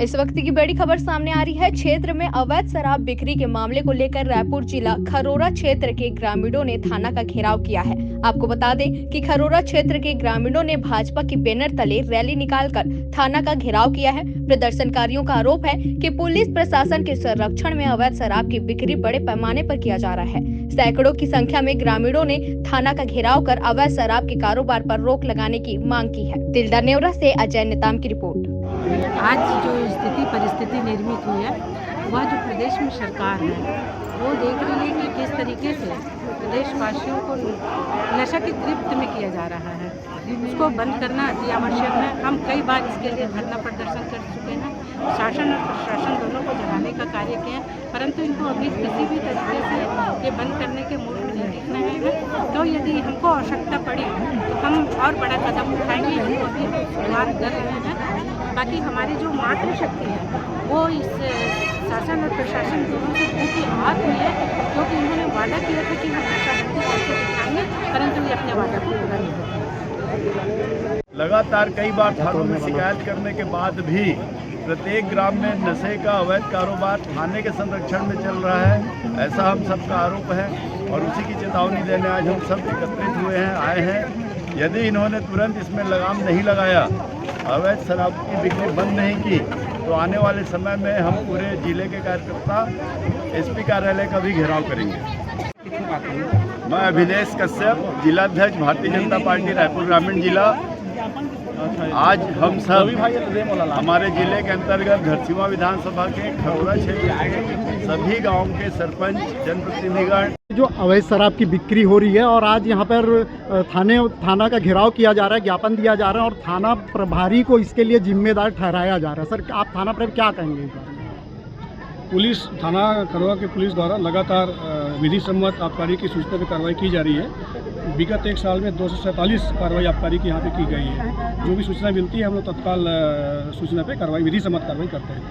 इस वक्त की बड़ी खबर सामने आ रही है। क्षेत्र में अवैध शराब बिक्री के मामले को लेकर रायपुर जिला खरोरा क्षेत्र के ग्रामीणों ने थाना का घेराव किया है। आपको बता दें कि खरोरा क्षेत्र के ग्रामीणों ने भाजपा की बैनर तले रैली निकालकर थाना का घेराव किया है। प्रदर्शनकारियों का आरोप है कि पुलिस प्रशासन के संरक्षण में अवैध शराब की बिक्री बड़े पैमाने पर किया जा रहा है। सैकड़ों की संख्या में ग्रामीणों ने थाना का घेराव कर अवैध शराब के कारोबार पर रोक लगाने की मांग की है। तिलदा नेवरा से अजय नेताम की रिपोर्ट। आज जो परिस्थिति निर्मित हुई है वह जो प्रदेश में सरकार है वो देख रही है कि किस तरीके से प्रदेशवासियों को नशा की गिरफ्त में किया जा रहा है। उसको बंद करना अति आवश्यक है। हम कई बार इसके लिए धरना प्रदर्शन कर चुके हैं, शासन और प्रशासन दोनों को जगाने का कार्य किया है, परंतु इनको अभी किसी भी तरीके से ये बंद करने के मूड में नहीं दिख रहे हैं। तो यदि हमको आवश्यकता पड़ी तो हम और बड़ा कदम उठाएंगे। इनको अभी शुरुआत कर रहे हैं। बाकी हमारी जो मातृशक्ति है वो इस शासन और प्रशासन दोनों से बहुत हाथ हुई है, क्योंकि इन्होंने वादा किया था कि हम नशाबंदी करके दिखाएंगे, परंतु ये अपने वादा को पूरा नहीं करते। लगातार कई बार थानों में शिकायत करने के बाद भी प्रत्येक ग्राम में नशे का अवैध कारोबार थाने के संरक्षण में चल रहा है, ऐसा हम सबका आरोप है। और उसी की चेतावनी देने आज हम सब एकत्रित हुए हैं, आए हैं। यदि इन्होंने तुरंत इसमें लगाम नहीं लगाया, अवैध शराब की बिक्री बंद नहीं की, तो आने वाले समय में हम पूरे जिले के कार्यकर्ता एसपी कार्यालय का भी घेराव करेंगे। मैं अभिलेष कश्यप, जिलाध्यक्ष भारतीय जनता पार्टी रायपुर ग्रामीण जिला। आज हम सब हमारे जिले के अंतर्गत घरसीवा विधानसभा के खरोरा क्षेत्र के सभी गांव के सरपंच, जनप्रतिनिधिगण जो अवैध शराब की बिक्री हो रही है और आज यहाँ पर थाना का घेराव किया जा रहा है, ज्ञापन दिया जा रहा है और थाना प्रभारी को इसके लिए जिम्मेदार ठहराया जा रहा है। सर, आप थाना पर क्या कहेंगे? पुलिस थाना खरोरा के पुलिस द्वारा लगातार विधि सम्मत आबकारी की सूचना पर कार्रवाई की जा रही है। विगत एक साल में 247 कार्रवाई आबकारी की यहाँ पे की गई है। जो भी सूचना मिलती है हम लोग तत्काल सूचना पे कार्रवाई, विधि सम्मत कार्रवाई करते हैं।